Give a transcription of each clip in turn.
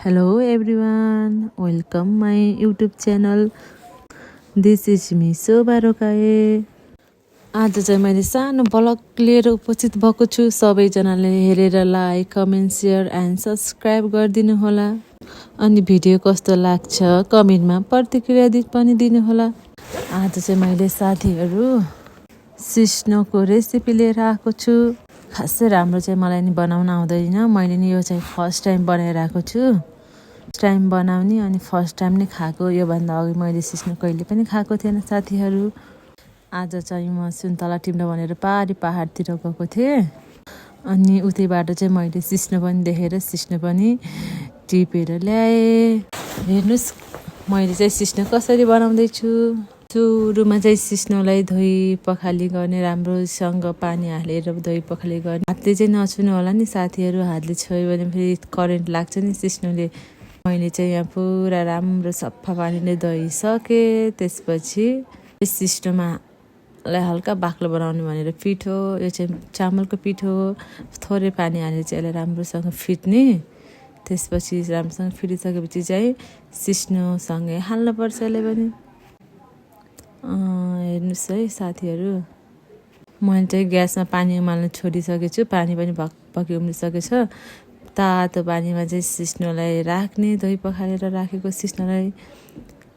Hello everyone, welcome my YouTube channel. This is me Shobha Rokaye. आज चाहिँ मैले सानो ब्लग लिएर उपस्थित भएको छु। सबैजनाले हेरेर like, comment, share and subscribe गरिदिनु होला। अनि भिडियो कस्तो लाग्छ कमेन्टमा प्रतिक्रिया पनि दिनु होला। आज चाहिँ मैले साथीहरू सिस्नोको रेसिपी लिएर आएको छु। खासै राम्रो चाहिँ मलाई नि बनाउन आउँदैन। मैले नि यो चाहिँ फर्स्ट टाइम बनाइरहेको छु। फर्स्ट टाइम बनाउने अनि फर्स्ट टाइम नै खाएको। योभन्दा अघि मैले सिस्नो कहिले पनि खाएको थिएन साथीहरू। आज चाहिँ म सुन्तला टिप्न भनेर पहाडतिर गएको थिएँ। अनि उतैबाट चाहिँ मैले सिस्नो पनि देखेर सिस्नो पनि टिपेर ल्याएँ। हेर्नुहोस् मैले चाहिँ सिस्नो कसरी बनाउँदैछु। सुरुमा चाहिँ सिस्नोलाई धोइ पखाली गर्ने, राम्रोसँग पानी हालेर धोइ पखाली गर्ने। हातले चाहिँ नछुनु होला नि साथीहरू। हातले छोयो भने फेरि करेन्ट लाग्छ नि सिस्नोले। मैले चाहिँ यहाँ पुरा राम्रो सफा पानीले धोइसकेँ। त्यसपछि सिस्नोमा हल्का बाक्लो बनाउने भनेर पिठो, यो चाहिँ चामलको पिठो थोरै पानी हालेर चाहिँ यसलाई राम्रोसँग फिट्ने। त्यसपछि राम्रोसँग फिटिसकेपछि चाहिँ सिस्नोसँगै हाल्नुपर्छ यसलाई पनि। हेर्नुहोस् है साथीहरू, मैले चाहिँ ग्यासमा पानी उमाल्न छोडिसकेको छु। पानी पनि भक्कभक्की उम्लिसकेको छ। तातो पानीमा चाहिँ सिस्नोलाई राख्ने, धोइ पखालेर राखेको सिस्नोलाई।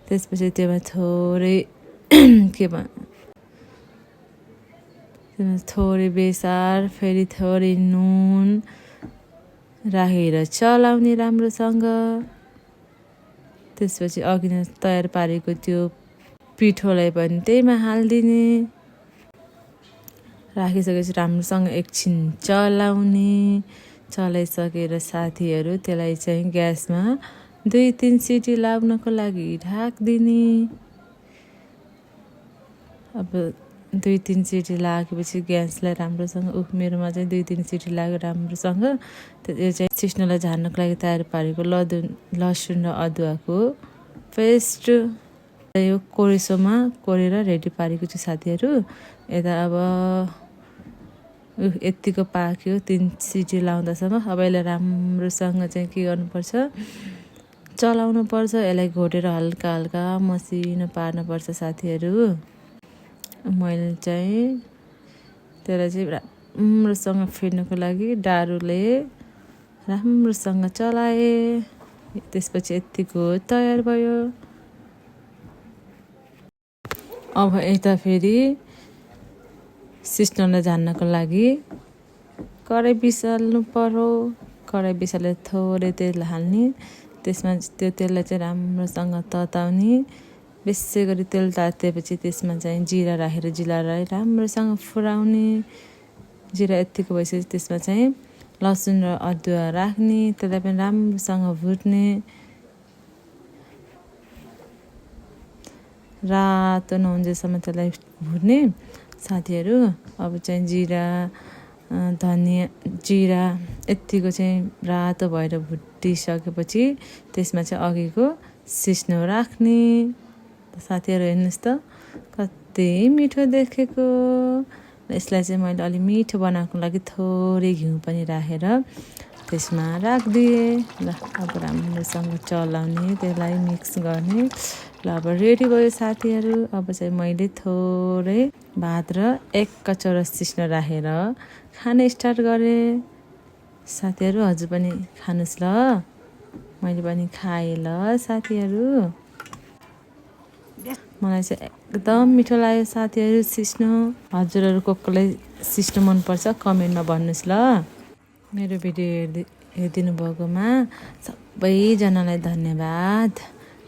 त्यसपछि त्यसमा थोरै थोरै बेसार, फेरि थोरै नुन राखेर चलाउने राम्रोसँग। त्यसपछि अघि नै तयार पारेको त्यो पिठोलाई पनि त्यहीमा हालिदिने। राखिसकेपछि राम्रोसँग एकछिन चलाउने। चलाइसकेर साथीहरू त्यसलाई चाहिँ ग्यासमा 2-3 सिटी लाग्नको लागि ढाक्दिने। अब 2-3 सिटी लागेपछि ग्यासलाई राम्रोसँग मेरोमा चाहिँ 2-3 सिटी लाग्यो राम्रोसँग। यो चाहिँ सिस्नोलाई झार्नको लागि तयार पारेको लसुन र अदुवाको पेस्ट यो कोरेसोमा कोरेर रेडी पारेको छु साथीहरू। यता अब यतिको पाक्यो 3 सिटी लाउँदासम्म। अब यसलाई राम्रोसँग चाहिँ के गर्नुपर्छ, चलाउनु पर्छ। यसलाई घोटेर हल्का हल्का मसिनो पार्नुपर्छ साथीहरू। मैले चाहिँ त्यसलाई चाहिँ राम्रोसँग फेर्नको लागि डाडुले राम्रोसँग चलाएँ। त्यसपछि यतिको तयार भयो। अब यता फेरि सिस्नोलाई झार्नको लागि कराई बिसाल्नु पर्यो। कराई बिसालेर थोरै तेल हाल्ने। त्यसमा त्यो तेललाई चाहिँ राम्रोसँग तताउने। बेसी गरी तेल तातेपछि त्यसमा चाहिँ जिरा राखेर जिरालाई राम्रोसँग फुराउने। जिरा यतिको भइसकेपछि त्यसमा चाहिँ लसुन र अदुवा राख्ने। त्यसलाई पनि राम्रोसँग भुट्ने। रातो नहुन्जेलसम्म त्यसलाई भुट्ने साथीहरू। अब चाहिँ जिरा, धनियाँ, जिरा यतिको चाहिँ रातो भएर भुटिसकेपछि त्यसमा चाहिँ अघिको सिस्नो राख्ने। साथीहरू हेर्नुहोस् त कति मिठो देखेको। यसलाई चाहिँ मैले अलि मिठो बनाउनको लागि थोरै घिउ पनि राखेर त्यसमा राखिदिएँ। ल अब राम्रोसँग चलाउने, त्यसलाई मिक्स गर्ने। ल अब रेडी भयो साथीहरू। अब चाहिँ मैले थोरै भात र 1 कचौरा सिस्नो राखेर खान स्टार्ट गरेँ। साथीहरू हजुर पनि खानुहोस् ल। मैले पनि खाएँ ल साथीहरू। मलाई चाहिँ एकदम मिठो लाग्यो साथीहरू सिस्नो। हजुरहरू कसलाई सिस्नो मनपर्छ कमेन्टमा भन्नुहोस् ल। मेरो भिडियो हेरिदिनु भएकोमा सबैजनालाई धन्यवाद।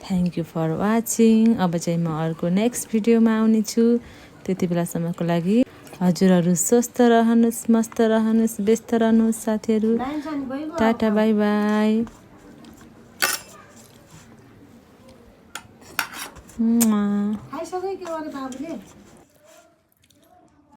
Thank you for watching. अब चाहिँ म अर्को नेक्स्ट भिडियोमा आउने छु। त्यति बेलासम्मको लागि हजुरहरू स्वस्थ रहनुहोस्, मस्त रहनुहोस्, व्यस्त रहनुहोस् साथीहरू। Tata bye by.